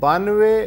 92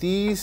30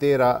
13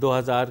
2000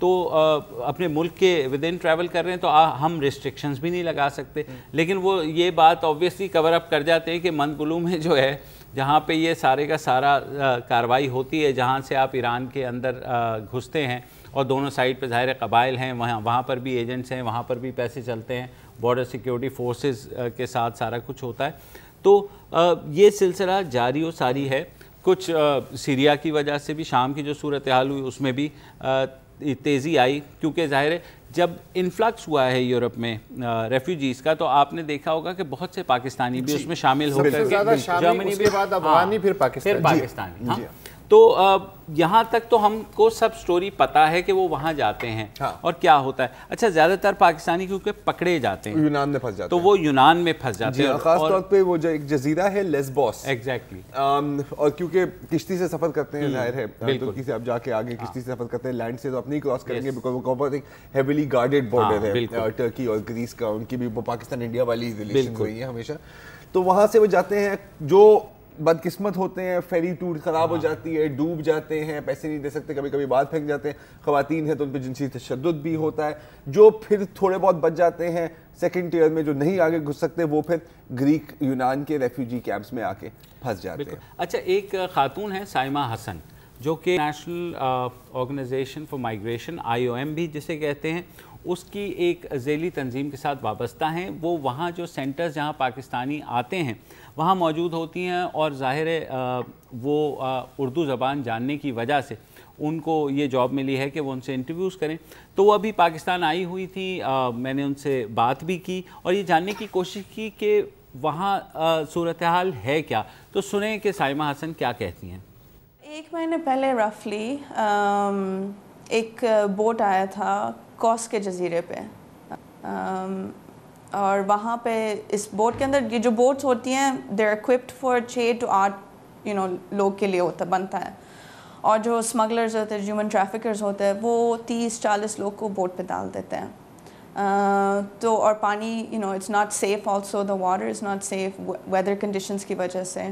تو اپنے ملک کے ود ان ٹریول کر رہے ہیں تو ہم ریسٹرکشنز بھی نہیں لگا سکتے. لیکن وہ یہ بات آبویسلی کور اپ کر جاتے ہیں کہ مندبلو میں جو ہے جہاں پہ یہ سارے کا سارا کاروائی ہوتی ہے, جہاں سے آپ ایران کے اندر گھستے ہیں اور دونوں سائڈ پہ ظاہر قبائل ہیں, وہاں پر بھی ایجنٹس ہیں, وہاں پر بھی پیسے چلتے ہیں, بارڈر سیکیورٹی فورسز کے ساتھ سارا کچھ ہوتا ہے. تو یہ سلسلہ جاری و ساری ہے. کچھ سیریا کی وجہ سے بھی شام کی جو صورتحال ہوئی اس میں بھی تیزی آئی, کیونکہ ظاہر ہے جب انفلکس ہوا ہے یورپ میں ریفیوجیز کا تو آپ نے دیکھا ہوگا کہ بہت سے پاکستانی بھی اس میں شامل ہو کر کے جرمنی بھی, بعد افغانی, پھر پاکستانی. تو یہاں تک تو ہم کو سب سٹوری پتا ہے کہ وہ وہاں جاتے ہیں اور کیا ہوتا ہے. اچھا, زیادہ تر پاکستانی کیونکہ پکڑے جاتے ہیں یونان میں پھنس جاتے ہیں, تو وہ یونان میں پھنس جاتے ہیں, خاص طور پہ وہ جو ایک جزیرہ ہے لیسبوس. ایگزیکٹلی. اور کیونکہ کشتی سے سفر کرتے ہیں, ظاہر ہے ترکی سے آپ جا کے آگے کشتی سے سفر کرتے ہیں, لینڈ سے تو اپنی کراس کریں گے بیکاز وہ بہت ایک ہیویلی گارڈیڈ بارڈر ہے ٹرکی اور گریس کا. ان کی بھی پاکستان انڈیا والی ریلیشن ہوئی ہیں ہمیشہ, تو وہاں سے وہ جاتے ہیں. جو بدقسمت ہوتے ہیں, فیری ٹور خراب ہو جاتی ہے, ڈوب جاتے ہیں, پیسے نہیں دے سکتے, کبھی کبھی بعد پھینک جاتے ہیں. خواتین ہیں تو ان پہ جنسی تشدد بھی ہوتا ہے. جو پھر تھوڑے بہت بچ جاتے ہیں سیکنڈ ٹیئر میں, جو نہیں آگے گھس سکتے, وہ پھر گریک یونان کے ریفیوجی کیمپس میں آ کے پھنس جاتے ہیں. اچھا, ایک خاتون ہے سائمہ حسن جو کہ national organization for migration IOM بھی جسے کہتے ہیں, اس کی ایک ذیلی تنظیم کے ساتھ وابستہ ہیں. وہ وہاں جو سینٹرز جہاں پاکستانی آتے ہیں وہاں موجود ہوتی ہیں, اور ظاہر ہے وہ اردو زبان جاننے کی وجہ سے ان کو یہ جاب ملی ہے کہ وہ ان سے انٹرویوز کریں. تو وہ ابھی پاکستان آئی ہوئی تھی, میں نے ان سے بات بھی کی اور یہ جاننے کی کوشش کی کہ وہاں صورتحال ہے کیا. تو سنیں کہ سائمہ حسن کیا کہتی ہیں. 1 مہینے پہلے رفلی ایک بوٹ آیا تھا کوس کے جزیرے پہ, اور وہاں پہ اس بوٹ کے اندر یہ جو بوٹس ہوتی ہیں they are equipped for 6 to 8 لوگ کے لیے بنتا ہے, اور جو اسمگلرز ہوتے ہیں, ہیومن ٹریفکرز ہوتے ہیں, وہ 30-40 لوگ کو بوٹ پہ ڈال دیتے ہیں. تو اور پانی it's not safe also, the water is not safe weather conditions کی وجہ سے.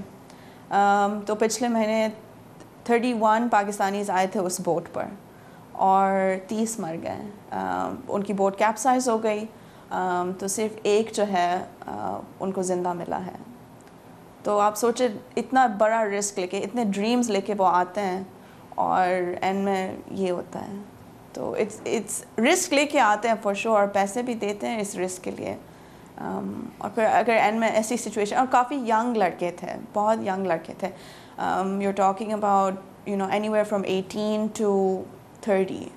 تو پچھلے مہینے 31 پاکستانیز آئے تھے اس بوٹ پر اور 30 مر گئے. ان کی بوٹ کیپسائز ہو گئی, تو صرف ایک جو ہے ان کو زندہ ملا ہے. تو آپ سوچیں اتنا بڑا رسک لے کے, اتنے ڈریمز لے کے وہ آتے ہیں اور اینڈ میں یہ ہوتا ہے. تو اٹس رسک لے کے آتے ہیں فور شور, اور پیسے بھی دیتے ہیں اس رسک کے لیے. اور پھر اگر اینڈ میں ایسی سچویشن, اور کافی ینگ لڑکے تھے, بہت ینگ لڑکے تھے, you are talking about anywhere from 18 to 30.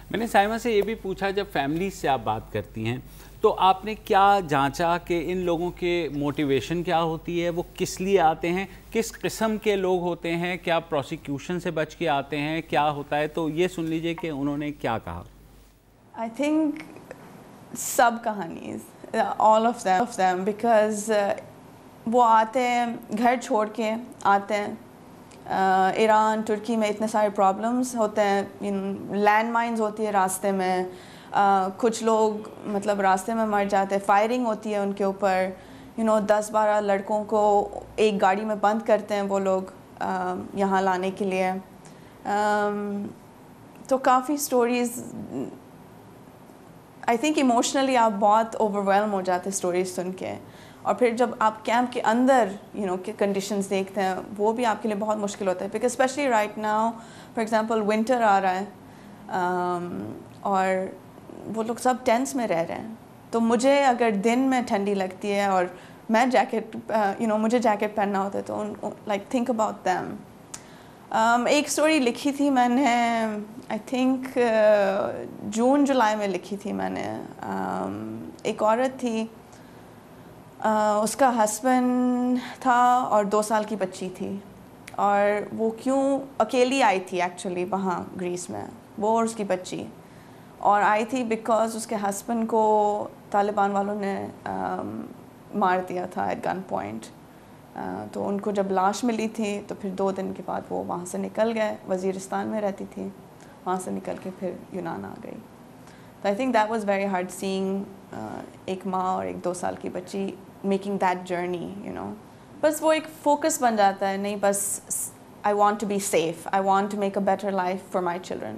میں نے سائمہ سے یہ بھی پوچھا, جب فیملیز سے آپ بات کرتی ہیں تو آپ نے کیا جانچا کہ ان لوگوں کے موٹیویشن کیا ہوتی ہے, وہ کس لیے آتے ہیں, کس قسم کے لوگ ہوتے ہیں, کیا پروسیکیوشن سے بچ کے آتے ہیں, کیا ہوتا ہے. تو یہ سن لیجئے کہ انہوں نے کیا کہا. آئی تھنک سب کہانیز, آل آف دیم, بیکاز وہ آتے ہیں گھر چھوڑ کے آتے ہیں. ایران ترکی میں اتنے سارے پرابلمس ہوتے ہیں, لینڈ مائنز ہوتی ہے راستے میں, کچھ لوگ مطلب راستے میں مر جاتے ہیں, فائرنگ ہوتی ہے ان کے اوپر, 10-12 لڑکوں کو ایک گاڑی میں بند کرتے ہیں وہ لوگ یہاں لانے کے لیے. تو کافی سٹوریز, آئی تھنک ایموشنلی آپ بہت اوور ویلم ہو جاتے اسٹوریز سن کے. اور پھر جب آپ کیمپ کے اندر کے کنڈیشنز دیکھتے ہیں, وہ بھی آپ کے لیے بہت مشکل ہوتا ہے, because especially right now for example winter آ رہا ہے اور وہ لوگ سب ٹینٹس میں رہ رہے ہیں. تو مجھے اگر دن میں ٹھنڈی لگتی ہے اور میں جیکٹ مجھے جیکٹ پہننا ہوتا ہے, تو لائک تھنک اباؤٹ دیم. ایک اسٹوری لکھی تھی میں نے, آئی تھنک جون جولائی میں لکھی تھی میں نے. ایک عورت تھی, اس کا ہسبینڈ تھا اور 2 سال کی بچی تھی, اور وہ کیوں اکیلی آئی تھی ایکچولی وہاں گریس میں, وہ اور اس کی بچی, اور آئی تھی بیکاز اس کے ہسبینڈ کو طالبان والوں نے مار دیا تھا ایٹ گن پوائنٹ. تو ان کو جب لاش ملی تھی تو پھر 2 دن کے بعد وہ وہاں سے نکل گئے. وزیرستان میں رہتی تھی, وہاں سے نکل کے پھر یونان آ گئی. تو I think that was very hard سینگ ایک ماں اور ایک 2 سال کی بچی میکنگ دیٹ جرنی. بس وہ ایک فوکس بن جاتا ہے, نہیں بس I want to be safe, I want to make a better life for my children.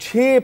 6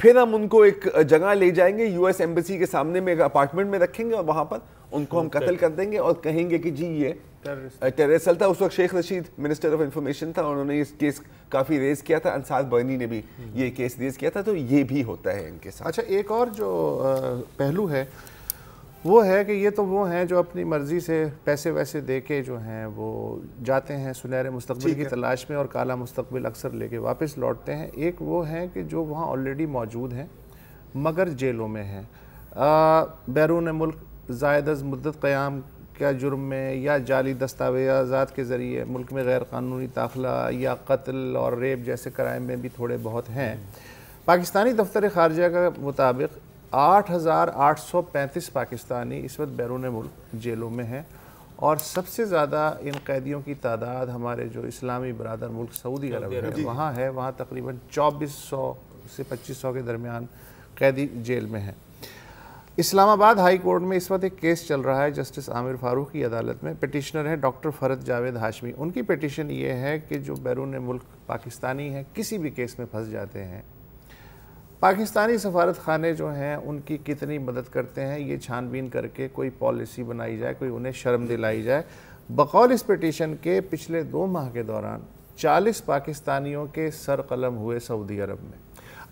پھر ہم ان کو ایک جگہ لے جائیں گے US ایمبیسی کے سامنے میں ایک اپارٹمنٹ میں رکھیں گے اور وہاں پر ان کو ہم قتل کر دیں گے اور کہیں گے کہ جی یہ ٹیررسٹ تھا. اس وقت Sheikh Rashid minister of information تھا اور انہوں نے اس کیس کافی ریز کیا تھا. انصار برنی نے بھی یہ کیس ریز کیا تھا. تو یہ بھی ہوتا ہے ان کے ساتھ. اچھا ایک اور جو پہلو ہے وہ ہے کہ یہ تو وہ ہیں جو اپنی مرضی سے پیسے ویسے دے کے جو ہیں وہ جاتے ہیں سنہرے مستقبل کی تلاش میں اور کالا مستقبل اکثر لے کے واپس لوٹتے ہیں. ایک وہ ہیں کہ جو وہاں آلریڈی موجود ہیں مگر جیلوں میں ہیں, بیرون ملک زائد از مدت قیام کیا جرم میں یا جعلی دستاویزات کے ذریعے ملک میں غیر قانونی داخلہ یا قتل اور ریپ جیسے کرائم میں بھی تھوڑے بہت ہیں. پاکستانی دفتر خارجہ کا مطابق 8,835 پاکستانی اس وقت بیرون ملک جیلوں میں ہیں اور سب سے زیادہ ان قیدیوں کی تعداد ہمارے جو اسلامی برادر ملک سعودی عرب ہے وہاں ہے. وہاں تقریباً 2400 سے 2500 کے درمیان قیدی جیل میں ہیں. اسلام آباد ہائی کورٹ میں اس وقت ایک کیس چل رہا ہے جسٹس عامر فاروق کی عدالت میں. پٹیشنر ہے ڈاکٹر فرد جاوید ہاشمی. ان کی پٹیشن یہ ہے کہ جو بیرون ملک پاکستانی ہیں کسی بھی کیس میں پھنس جاتے ہیں, پاکستانی سفارت خانے جو ہیں ان کی کتنی مدد کرتے ہیں یہ چھان بین کر کے کوئی پالیسی بنائی جائے, کوئی انہیں شرم دلائی جائے. بقول اس پٹیشن کے پچھلے 2 ماہ کے دوران 40 پاکستانیوں کے سر قلم ہوئے سعودی عرب میں.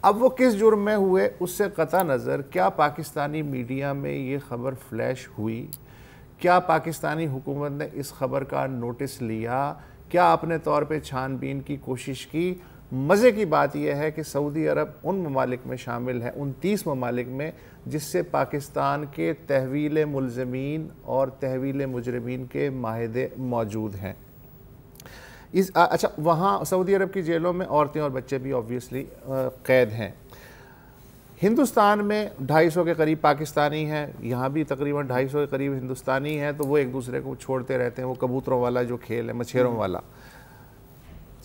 اب وہ کس جرم میں ہوئے اس سے قطع نظر کیا پاکستانی میڈیا میں یہ خبر فلیش ہوئی, کیا پاکستانی حکومت نے اس خبر کا نوٹس لیا, کیا اپنے طور پہ چھان بین کی کوشش کی. مزے کی بات یہ ہے کہ سعودی عرب ان ممالک میں شامل ہے, 29 ممالک میں جس سے پاکستان کے تحویل ملزمین اور تحویل مجرمین کے معاہدے موجود ہیں. اچھا وہاں سعودی عرب کی جیلوں میں عورتیں اور بچے بھی آبویسلی قید ہیں. ہندوستان میں 250 کے قریب پاکستانی ہیں, یہاں بھی تقریباً 250 کے قریب ہندوستانی ہیں. تو وہ ایک دوسرے کو چھوڑتے رہتے ہیں, وہ کبوتروں والا جو کھیل ہے مچھیروں والا.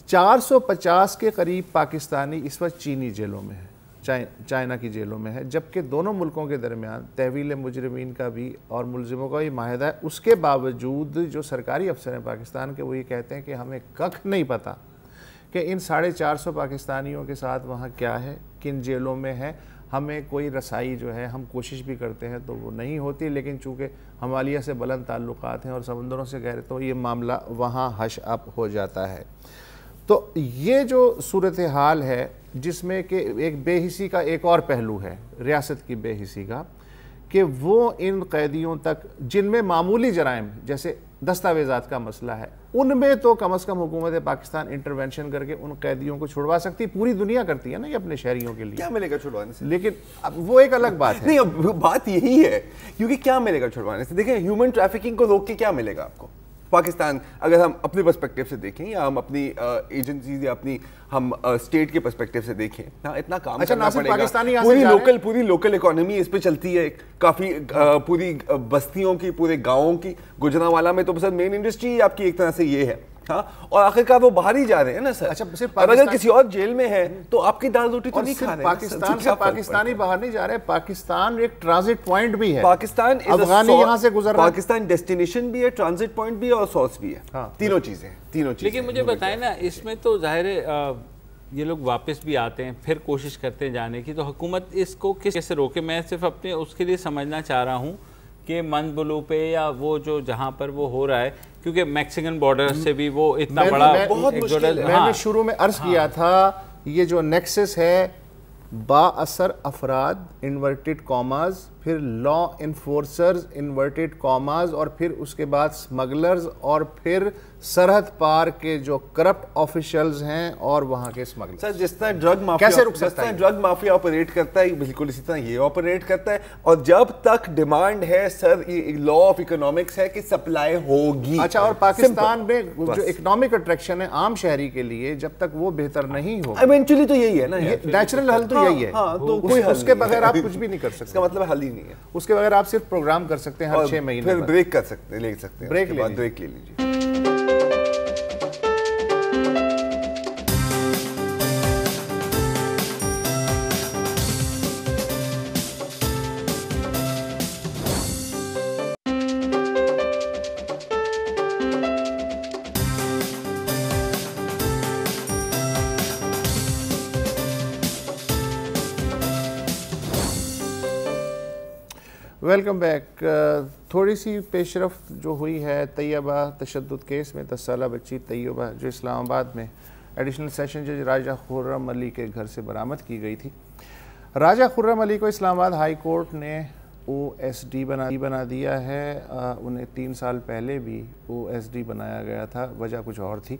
450 کے قریب پاکستانی اس وقت چینی جیلوں میں ہیں, چائنا کی جیلوں میں ہے, جبکہ دونوں ملکوں کے درمیان تحویل مجرمین کا بھی اور ملزموں کا بھی معاہدہ ہے. اس کے باوجود جو سرکاری افسر ہیں پاکستان کے وہ یہ کہتے ہیں کہ ہمیں ککھ نہیں پتہ کہ ان 450 پاکستانیوں کے ساتھ وہاں کیا ہے, کن جیلوں میں ہے. ہمیں کوئی رسائی جو ہے ہم کوشش بھی کرتے ہیں تو وہ نہیں ہوتی, لیکن چونکہ ہمالیہ سے بلند تعلقات ہیں اور سمندروں سے گہرے تو یہ معاملہ وہاں ہش اپ ہو جاتا ہے. تو یہ جو صورتحال ہے جس میں کہ ایک بے حسی کا ایک اور پہلو ہے, ریاست کی بے حسی کا, کہ وہ ان قیدیوں تک جن میں معمولی جرائم جیسے دستاویزات کا مسئلہ ہے ان میں تو کم از کم حکومت پاکستان انٹرونشن کر کے ان قیدیوں کو چھڑوا سکتی. پوری دنیا کرتی ہے نا یہ اپنے شہریوں کے لیے, کیا ملے گا چھڑوانے سے؟ لیکن اب وہ ایک الگ بات ہے. نہیں بات یہی ہے, کیونکہ کیا ملے گا چھڑوانے سے؟ دیکھیں ہیومن ٹریفکنگ کو روک کے کیا ملے گا آپ کو؟ پاکستان اگر ہم اپنے پرسپیکٹیو سے دیکھیں یا ہم اپنی ایجنسیز یا اپنی ہم اسٹیٹ کے پرسپیکٹیو سے دیکھیں, اتنا کام کرنا پڑے گا. پوری لوکل اکانومی اس پہ چلتی ہے, کافی پوری بستیوں کی, پورے گاؤں کی. گجرانوالہ میں تو بس مین انڈسٹری آپ کی ایک طرح سے یہ ہے, ہاں, اور آخرکار وہ باہر ہی جا رہے ہیں نا سر. اور اگر کسی اور جیل میں ہے تو آپ کی دال روٹی تو نہیں کھا رہے. پاکستان سے پاکستانی باہر نہیں جا رہے, پاکستان ایک ٹرانزٹ پوائنٹ بھی ہے. پاکستان افغانی یہاں سے گزر رہا ہے, پاکستان ڈیسٹینیشن بھی ہے, ٹرانزٹ پوائنٹ بھی ہے اور سورس بھی ہے. تینوں چیزیں. لیکن مجھے بتائیں نا, اس میں تو ظاہر ہے یہ لوگ واپس بھی آتے ہیں پھر کوشش کرتے ہیں جانے کی, تو حکومت اس کو کیسے روکے؟ میں صرف اپنے اس کے لیے سمجھنا چاہ رہا ہوں کہ من بلو پہ یا وہ جو جہاں پر وہ ہو رہا ہے, کیونکہ میکسیکن بارڈر سے بھی وہ اتنا بڑا بہت مشکل ہے. میں نے شروع میں عرض کیا تھا یہ جو نیکسس ہے با اثر افراد انورٹڈ کاماز, پھر لا انفورسرز انورٹڈ کاماز, اور پھر اس کے بعد سمگلرز, اور پھر سرحد پار کے جو کرپٹ آفیشلز ہیں اور وہاں کے سمگلرز. سر جس طرح ڈرگ مافیا کیسے رک سکتا ہے؟ ڈرگ مافیا آپریٹ کرتا ہے بالکل اسی طرح یہ آپریٹ کرتا ہے. اور جب تک ڈیمانڈ ہے سر, لا آف اکنامکس ہے کہ سپلائی ہوگی. اچھا, اور پاکستان میں جو اکنامک اٹریکشن ہے عام شہری کے لیے جب تک وہ بہتر نہیں ہو, ایونچولی تو یہی ہے نا, نیچرل حل تو یہی ہے. تو اس کے بغیر آپ کچھ بھی نہیں کر سکتے. اس کا مطلب حل ہی نہیں ہے. اس کے بغیر آپ صرف پروگرام کر سکتے ہیں ہر 6 مہینے, پھر بریک کر سکتے ہیں, لے سکتے ہیں, بریک لے لیجیے. Welcome back. تھوڑی سی پیش رفت جو ہوئی ہے طیبہ تشدد کیس میں 10 سالہ بچی طیبہ جو اسلام آباد میں ایڈیشنل سیشن جج راجہ خرم علی کے گھر سے برآمد کی گئی تھی. راجہ خرم علی کو اسلام آباد ہائی کورٹ نے OSD بنا دیا ہے. انہیں 3 سال پہلے بھی OSD بنایا گیا تھا, وجہ کچھ اور تھی.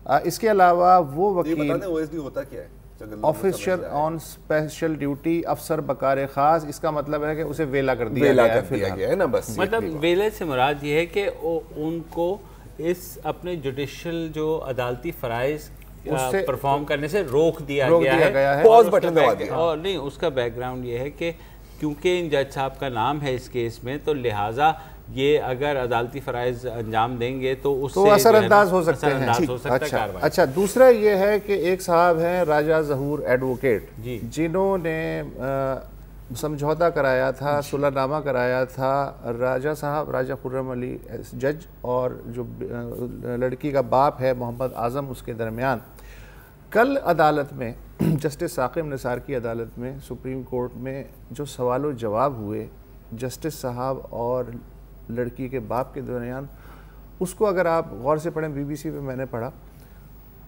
اس کے علاوہ وہ وکیل OSD ہوتا کیا ہے؟ آفیسر آن اسپیشل ڈیوٹی, افسر بکار خاص. اس کا مطلب ہے کہ اسے ویلا کر دیا گیا ہے نا. بس مطلب ویلے سے مراد یہ ہے کہ ان کو اس اپنے جوڈیشل جو عدالتی فرائض پرفارم کرنے سے روک دیا گیا ہے. پاز بٹن دبا دیا. اور نہیں, اس کا بیک گراؤنڈ یہ ہے کہ کیونکہ ان جج صاحب کا نام ہے اس کیس میں, تو لہٰذا یہ اگر عدالتی فرائض انجام دیں گے تو اس سے اثر انداز ہو سکتے ہیں. اچھا, دوسرا یہ ہے کہ ایک صاحب ہیں راجہ ظہور ایڈوکیٹ, جنہوں نے سمجھوتا کرایا تھا, صلح نامہ کرایا تھا راجہ صاحب راجہ خرم علی جج اور جو لڑکی کا باپ ہے محمد اعظم اس کے درمیان. کل عدالت میں جسٹس ثاقب نثار کی عدالت میں سپریم کورٹ میں جو سوال و جواب ہوئے جسٹس صاحب اور لڑکی کے باپ کے درمیان, اس کو اگر آپ غور سے پڑھیں, BBC پہ میں نے پڑھا,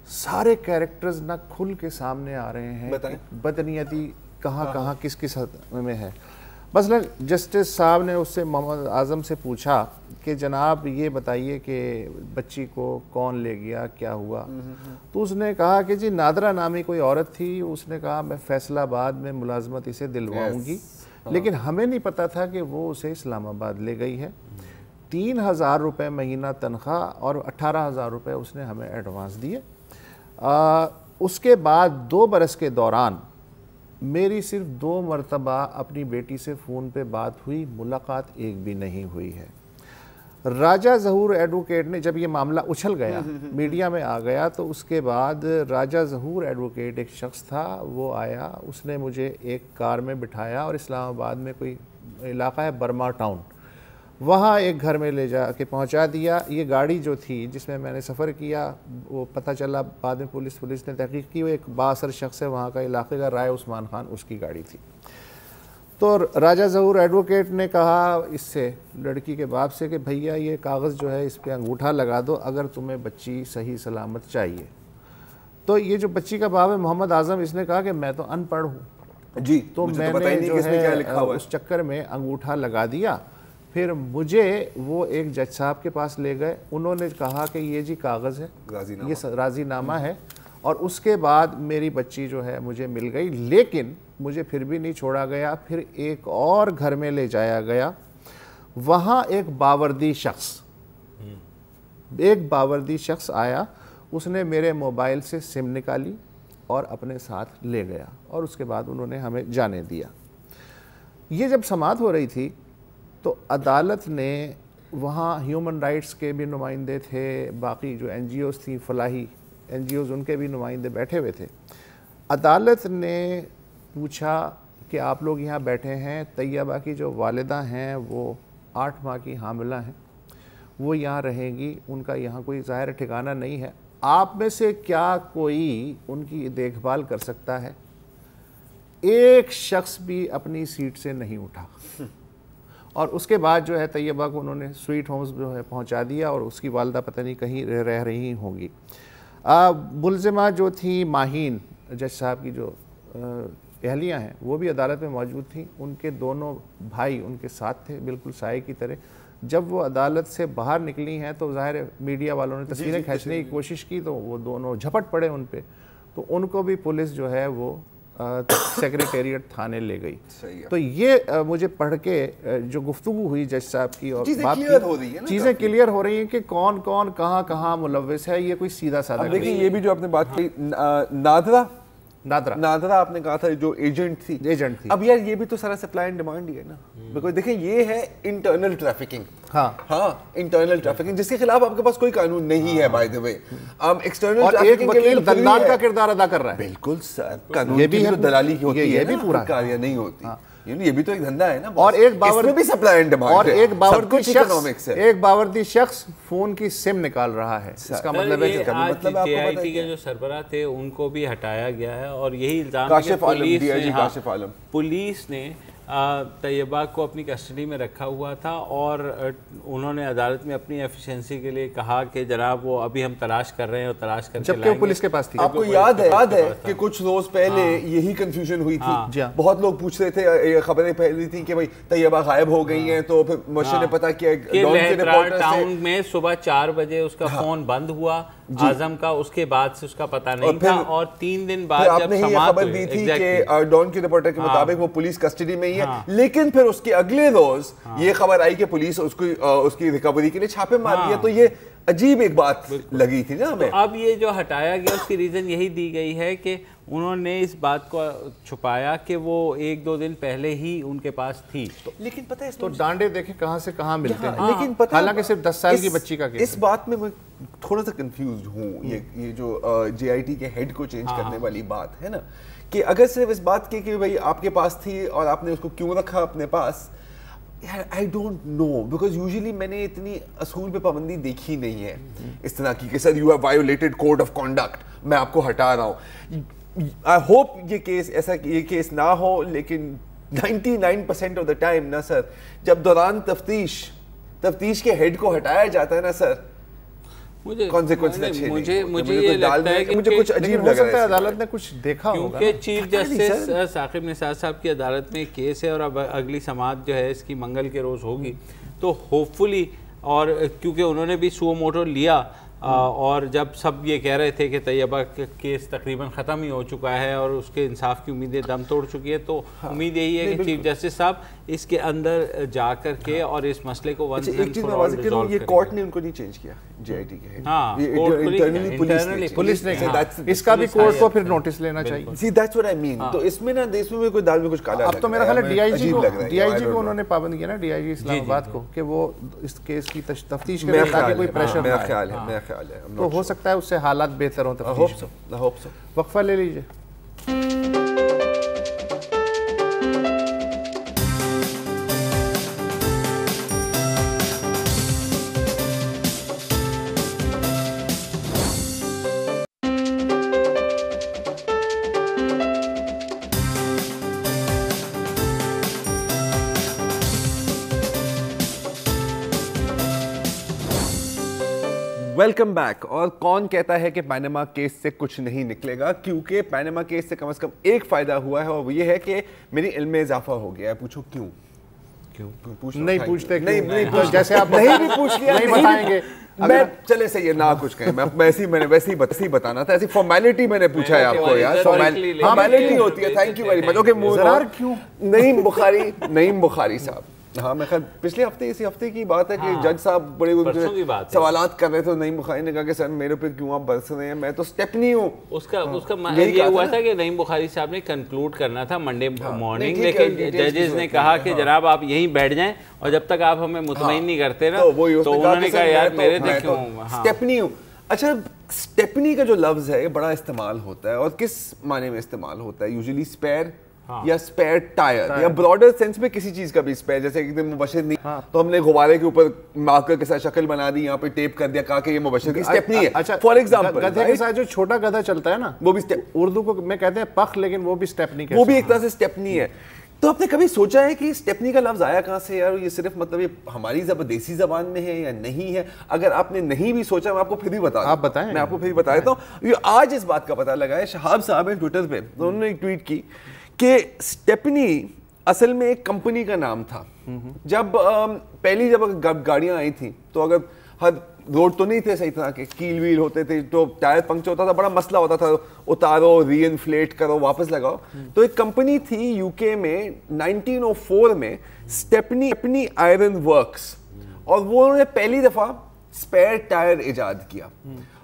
سارے کیریکٹرز نہ کھل کے سامنے آ رہے ہیں. بدنیتی کہاں کس حد میں ہے. مثلا جسٹس صاحب نے اس سے محمد اعظم سے پوچھا کہ جناب یہ بتائیے کہ بچی کو کون لے گیا, کیا ہوا؟ تو اس نے کہا کہ جی نادرہ نامی کوئی عورت تھی, اس نے کہا میں فیصل آباد میں ملازمت اسے دلواؤں گی, لیکن ہمیں نہیں پتا تھا کہ وہ اسے اسلام آباد لے گئی ہے. 3,000 روپے مہینہ تنخواہ اور 18,000 روپے اس نے ہمیں ایڈوانس دیے. اس کے بعد 2 برس کے دوران میری صرف 2 مرتبہ اپنی بیٹی سے فون پہ بات ہوئی, ملاقات ایک بھی نہیں ہوئی ہے. راجہ ظہور ایڈوکیٹ نے جب یہ معاملہ اچھل گیا میڈیا میں آ گیا, تو اس کے بعد راجہ ظہور ایڈوکیٹ ایک شخص تھا, وہ آیا, اس نے مجھے ایک کار میں بٹھایا اور اسلام آباد میں کوئی علاقہ ہے برما ٹاؤن, وہاں ایک گھر میں لے جا کے پہنچا دیا. یہ گاڑی جو تھی جس میں میں نے سفر کیا, وہ پتہ چلا بعد میں پولیس نے تحقیق کی, وہ ایک بااثر شخص ہے وہاں کا علاقے کا, رائے عثمان خان, اس کی گاڑی تھی. تو راجہ ظہور ایڈوکیٹ نے کہا اس سے لڑکی کے باپ سے کہ بھیا یہ کاغذ جو ہے اس پہ انگوٹھا لگا دو اگر تمہیں بچی صحیح سلامت چاہیے. تو یہ جو بچی کا باپ ہے محمد اعظم, اس نے کہا کہ میں تو ان پڑھ ہوں جی, تو میں نے جو ہے اس چکر میں انگوٹھا لگا دیا. پھر مجھے وہ ایک جج صاحب کے پاس لے گئے, انہوں نے کہا کہ یہ جی کاغذ ہے, یہ راضی نامہ ہے, اور اس کے بعد میری بچی جو ہے مجھے مل گئی. لیکن مجھے پھر بھی نہیں چھوڑا گیا, پھر ایک اور گھر میں لے جایا گیا. وہاں ایک باوردی شخص آیا, اس نے میرے موبائل سے سم نکالی اور اپنے ساتھ لے گیا, اور اس کے بعد انہوں نے ہمیں جانے دیا. یہ جب سماعت ہو رہی تھی تو عدالت نے, وہاں ہیومن رائٹس کے بھی نمائندے تھے, باقی جو NGOs تھیں فلاحی NGOs, ان کے بھی نمائندے بیٹھے ہوئے تھے. عدالت نے پوچھا کہ آپ لوگ یہاں بیٹھے ہیں, طیبہ کی جو والدہ ہیں وہ 8 ماہ کی حاملہ ہیں, وہ یہاں رہیں گی, ان کا یہاں کوئی ظاہر ٹھکانہ نہیں ہے, آپ میں سے کیا کوئی ان کی دیکھ بھال کر سکتا ہے؟ ایک شخص بھی اپنی سیٹ سے نہیں اٹھا. اور اس کے بعد جو ہے طیبہ کو انہوں نے سویٹ ہومز جو ہے پہنچا دیا, اور اس کی والدہ پتہ نہیں کہیں رہ رہی ہوں گی. ملزمہ جو تھی ماہین جج صاحب کی جو اہلیہ ہیں, وہ بھی عدالت میں موجود تھیں. ان کے دونوں بھائی ان کے ساتھ تھے بالکل سائے کی طرح. جب وہ عدالت سے باہر نکلی ہیں تو ظاہر میڈیا والوں نے تصویریں کھینچنے کی کوشش کی, تو وہ دونوں جھپٹ پڑے ان پہ, تو ان کو بھی پولیس جو ہے وہ سیکریٹریٹ تھانے لے گئی. تو یہ مجھے پڑھ کے جو گفتگو ہوئی جج صاحب کی اور بات کی, چیزیں کلیئر ہو رہی ہیں کہ کون کہاں ملوث ہے. یہ کوئی سیدھا سادہ نہیں. دیکھیں یہ بھی جو آپ نے بات کی, نادرہ آپ نے کہا تھا جو ایجنٹ تھی. اب یار یہ بھی تو سارا سپلائی اینڈ ڈیمانڈ ہی ہے نا. بالکل, دیکھیں یہ ہے انٹرنل ٹریفکنگ. ہاں انٹرنل ٹریفکنگ, جس کے خلاف آپ کے پاس کوئی قانون نہیں ہے by the way. External trafficking کے لیے دلال کا کردار ادا کر رہا ہے. بالکل سر, قانون کی جو دلالی ہوتی ہے یہ بھی پورا کاریہ نہیں ہوتی, یہ بھی تو ایک دھندا ہے نا. اور ایک باوردی شخص فون کی سم نکال رہا ہے. اس کا مطلب ہے کہ JIT کے جو سربراہ تھے ان کو بھی ہٹایا گیا ہے, اور یہی الزام کاشف عالم پولیس نے طیبہ کو اپنی کسٹڈی میں رکھا ہوا تھا اور انہوں نے عدالت میں اپنی ایفیشنسی کے لیے کہا کہ جناب وہ ابھی ہم تلاش کر رہے ہیں اور تلاش کر کے جبکہ وہ پولیس کے پاس تھی. آپ کو یاد ہے کہ کچھ روز پہلے یہی کنفیوژن ہوئی تھی, بہت لوگ پوچھ رہے تھے, خبریں پھیلی تھی کہ بھائی طیبہ غائب ہو گئی ہیں, تو پھر مبشر نے پتا کیا ٹاؤن میں صبح 4 بجے اس کا فون بند ہوا اعظم کا, اس کے بعد سے اس کا پتہ نہیں تھا, اور 3 دن بعد آپ نے یہ خبر دی تھی کہ ڈان کی رپورٹر کے مطابق وہ پولیس کسٹڈی میں ہی ہے, لیکن پھر اس کے اگلے روز یہ خبر آئی کہ پولیس اس کی ریکوری کے لیے چھاپے مار دیا. تو یہ عجیب ایک بات لگی تھی نا ہمیں. اب یہ جو ہٹایا گیا اس کی ریزن یہی دی گئی ہے کہ انہوں نے اس بات کو چھپایا کہ وہ 1-2 دن پہلے ہی ان کے پاس تھی. لیکن پتہ ہے تو ڈانڈے دیکھیں کہاں سے کہاں ملتے ہیں, لیکن پتہ حالانکہ صرف 10 سال کی بچی کا کیس. اس بات میں میں تھوڑا سا کنفیوزڈ ہوں, یہ جو JIT کے ہیڈ کو چینج کرنے والی بات ہے نا, کہ اگر صرف اس بات کی کہ بھائی آپ کے پاس تھی اور آپ نے اس کو کیوں رکھا اپنے پاس, I don't know, because usually میں نے اتنی اصول پہ پابندی دیکھی نہیں ہے اس طرح کی کہ سر you have violated code of conduct, میں آپ کو ہٹا رہا ہوں. I hope یہ کیس ایسا یہ کیس نہ ہو, لیکن 99% of the time نا سر, جب دوران تفتیش کے ہیڈ کو ہٹایا جاتا ہے نا سر, مجھے یہ لگتا ہے کہ مجھے کچھ عجیب لگ رہا ہے. عدالت نے کچھ دیکھا ہوگا, کیونکہ چیف جسٹس ثاقب نثار صاحب کی عدالت میں کیس ہے اور اب اگلی سماعت جو ہے اس کی منگل کے روز ہوگی, تو ہوپ فلی, اور کیونکہ انہوں نے بھی سو موٹو لیا, اور جب سب یہ کہہ رہے تھے کہ طیبہ کا کیس تقریباً ختم ہی ہو چکا ہے اور اس کے انصاف کی امیدیں دم توڑ چکی ہے, تو امید یہی ہے کہ چیف جسٹس صاحب اس کے اندر جا کر کے اور اس مسئلے کو once and for all resolve کریں. یہ کورٹ نے ان کو نہیں چینج کیا, JIT کے ہیڈ, ہاں پولیس نے, اس کا بھی کورٹ کو پھر نوٹس لینا چاہیے. See that's what I mean. تو اس میں نا اس میں کوئی دال میں کچھ کالا. اب تو میرا خیال ہے DIG کو انہوں نے پابند کیا نا, DIG اسلام آباد کو, کہ وہ اس کیس کی تفتیش کرے تاکہ کوئی پریشر نہ آئے. میرا خیال ہے تو ہو سکتا ہے اس سے حالات بہتر ہوں. I hope so. وقفہ لے لیجیے. Welcome back. اور کون کہتا ہے کہ پیناما کیس سے کچھ نہیں نکلے گا, کیونکہ پیناما کیس سے کم از کم ایک فائدہ ہوا ہے, اور وہ یہ ہے کہ میری علم میں اضافہ ہو گیا ہے. پوچھو کیوں؟ نہیں پوچھتے, جیسے آپ نہیں بھی پوچھ لیا, نہیں بتائیں گے. میں چلے سے یہ نہ کچھ کہیں, میں نے ویسے ہی بتانا تھا, ایسی فارمیلٹی میں نے پوچھا ہے آپ کو یار, فارمیلٹی ہوتی ہے. Thank you very much. Okay, کیوں نعیم بخاری صاحب, ہاں میں خیال پچھلے ہفتے اسی ہفتے کی بات ہے کہ جج صاحب بڑے سوالات کر رہے تھے, نعیم بخاری نے کہا کہ سر میرے پہ کیوں آپ برس رہے ہیں, میں تو اسٹیپنی ہوں. اس کا یہ ہوا تھا کہ نعیم بخاری صاحب نے کنکلوڈ کرنا تھا منڈے مارننگ, لیکن ججز نے کہا کہ جناب آپ یہیں بیٹھ جائیں, اور جب تک آپ ہمیں مطمئن نہیں کرتے نا, تو انہوں نے کہا یار میرے سے کیوں اسٹیپنی ہوں. اچھا, اسٹیپنی کا جو لفظ ہے بڑا استعمال ہوتا ہے, اور کس معنی میں استعمال ہوتا ہے؟ یوزلی اسپیئر یا اسپیئر ٹائر, یا براڈر سینس میں کسی چیز کا بھی اسپیئر. جیسے کہ مبشر نہیں تو ہم نے غبارے کے اوپر مارکر کے ساتھ شکل بنا دی, یہاں پہ ٹیپ کر دیا, کہا کہ یہ مبشر کی اسٹیپنی ہے. فار ایگزامپل گدھے کے ساتھ جو چھوٹا گدھا چلتا ہے نا, وہ بھی اردو کو میں کہتے ہیں پخ, لیکن وہ بھی اسٹیپنی, وہ بھی ایک طرح سے اسٹیپنی ہے. تو آپ نے کبھی سوچا ہے کہ اسٹیپنی کا لفظ آیا کہاں سے یار؟ یہ صرف مطلب یہ ہماری دیسی زبان میں ہے یا نہیں ہے؟ اگر آپ نے نہیں بھی سوچا, میں آپ کو پھر بھی بتا دوں, میں آپ کو پھر بھی بتا دیتا ہوں. آج اس بات کا پتہ لگا ہے, شہاب صاحب ہیں ٹویٹر پہ, انہوں نے ایک ٹویٹ کی کہ اسٹیپنی اصل میں ایک کمپنی کا نام تھا. جب پہلی گاڑیاں آئی تھیں تو اگر ہر روڈ تو نہیں تھے صحیح طرح کے, کیل ویل ہوتے تھے, تو ٹائر پنکچر ہوتا تھا, بڑا مسئلہ ہوتا تھا, اتارو, ری انفلیٹ کرو, واپس لگاؤ. تو ایک کمپنی تھی UK میں 1904 میں, اسٹیپنی آئرن ورکس, اور وہ انہوں نے پہلی دفعہ اسپیئر ٹائر ایجاد کیا,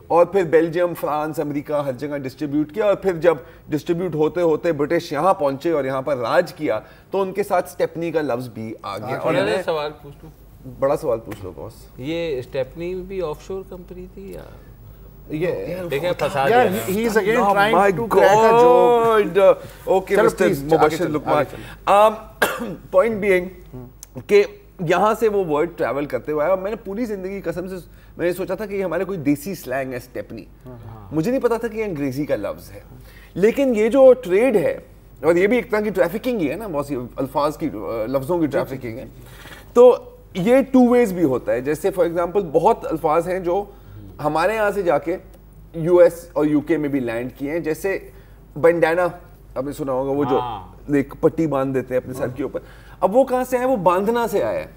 اور پھر بیلجیم, فرانس, امریکہ ہر جگہ ڈسٹریبیوٹ کیا. اور پھر جب ڈسٹریبیوٹ ہوتے ہوتے برٹش یہاں پہنچے اور یہاں پر راج کیا, تو ان کے ساتھ اسٹیپنی کا لفظ بھی آ گیا. اور سوال پوچھ لوں, بڑا سوال پوچھ لو باس, یہ اسٹیپنی بھی آف شور کمپنی تھی یا یہ دیکھیں فساد؟ He is again trying to crack a joke. Okay mister Mubashir Luqman, point being کہ یہاں سے وہ ورڈ ٹریول کرتے ہوئے, اور میں نے پوری زندگی قسم سے میں نے سوچا تھا کہ یہ ہمارے کوئی دیسی سلینگ ہے اسٹیپنی, مجھے نہیں پتا تھا کہ یہ انگریزی کا لفظ ہے. لیکن یہ جو ٹریڈ ہے اور یہ بھی ایک طرح کی ٹریفکنگ ہی ہے نا, بہت سی الفاظ کی, لفظوں کی ٹریفکنگ ہے. تو یہ 2 ways بھی ہوتا ہے. جیسے فار ایگزامپل بہت الفاظ ہیں جو ہمارے یہاں سے جا کے US اور UK میں بھی لینڈ کیے ہیں, جیسے بینڈانا آپ نے سنا ہوگا, وہ جو ایک پٹی باندھ دیتے ہیں اپنے سر کے اوپر. اب وہ کہاں سے آیا؟ وہ باندھنا سے آیا ہے,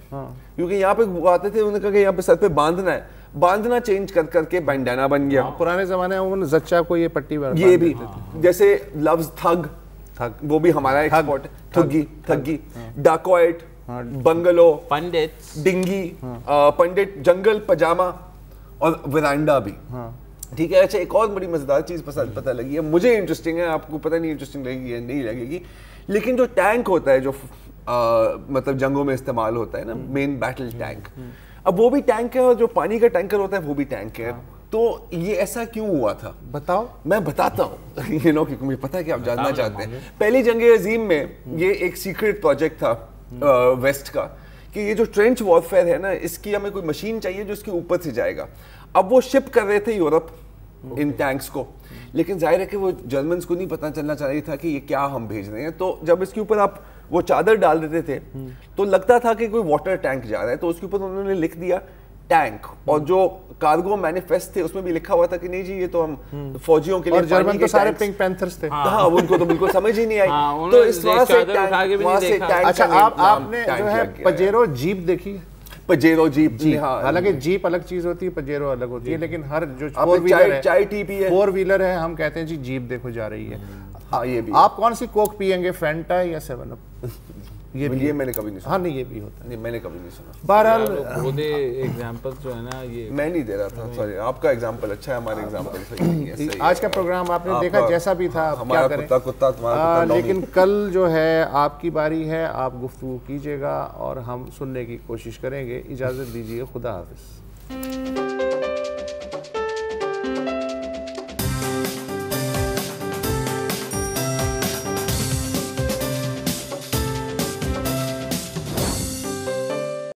کیونکہ یہاں پہ آتے تھے, انہوں نے کہا کہ یہاں پہ سر پہ باندھنا ہے, باندھنا چینج کر کے بینڈانا بن گیا. پرانے زمانے میں زچا کو یہ پٹی باندھ یہ بھی جیسے لفظ تھگ, وہ بھی ہمارا ایکسپورٹ ہے. تھگی, ڈاکوائٹ, بنگلو, پنڈت, ڈنگی, پنڈت, جنگل, پجامہ اور ورانڈا بھی. ٹھیک ہے. اچھا, ایک اور بڑی مزیدار چیز پتہ لگی ہے مجھے, انٹرسٹنگ ہے, آپ کو پتہ نہیں انٹرسٹنگ لگے گی یا نہیں لگے گی, لیکن جو ٹینک ہوتا ہے جو مطلب جنگوں میں استعمال ہوتا ہے نا, مین بیٹل ٹینک, اب وہ بھی ٹینک ہے, اور جو پانی کا ٹینکر ہوتا ہے وہ بھی ٹینک ہے. تو یہ ایسا کیوں ہوا تھا؟ بتاؤ. میں بتاتا ہوں, کیونکہ مجھے پتا ہے کہ آپ جاننا چاہتے ہیں. پہلی جنگ عظیم میں یہ ایک سیکرٹ پروجیکٹ تھا ویسٹ کا, کہ یہ جو ٹرینچ وارفیئر ہے نا, اس کی ہمیں کوئی مشین چاہیے جو اس کے اوپر سے جائے گا. اب وہ شپ کر رہے تھے یورپ ان ٹینکس کو, لیکن ظاہر ہے کہ وہ جرمنس کو نہیں پتہ چلنا چاہ رہی تھا کہ یہ کیا ہم بھیج رہے ہیں. تو جب اس کے اوپر آپ وہ چادر ڈال دیتے تھے تو لگتا تھا کہ کوئی واٹر ٹینک جا رہا ہے, تو اس کے اوپر انہوں نے لکھ دیا ٹینک, اور جو کارگو مینیفیسٹ تھے اس میں بھی لکھا ہوا تھا کہ نہیں جی یہ تو ہم فوجیوں کے لیے, اور جرمن تو سارے پنک پینتھرز تھے. ہاں, ان کو تو بالکل سمجھ ہی نہیں آئی. تو اس وجہ سے ٹینک. اچھا, آپ نے جو ہے پجیرو جیپ دیکھی؟ پجیرو جیپ, حالانکہ جیپ الگ چیز ہوتی ہے, پجیرو الگ ہوتی ہے, لیکن ہر جو 4 ویلر ہے, چائے ٹی پی ہے, 4 ویلر ہے, ہم کہتے ہیں جی جیپ دیکھو جا رہی ہے. ہاں, یہ بھی. آپ کون سی کوک پیئیں گے, فینٹا یا 7 اپ؟ یہ میں نے کبھی نہیں سنا. ہاں, نہیں یہ بھی ہوتا ہے, میں نے کبھی نہیں سنا. بہرحال خود ایگزامپل جو ہے نا, یہ میں نہیں دے رہا تھا, سوری, آپ کا ایگزامپل اچھا ہے, ہمارا ایگزامپل صحیح نہیں ہے. آج کا پروگرام آپ نے دیکھا, جیسا بھی تھا, کیا کریں, لیکن کل جو ہے آپ کی باری ہے, آپ گفتگو کیجیے گا اور ہم سننے کی کوشش کریں گے. اجازت دیجیے, خدا حافظ.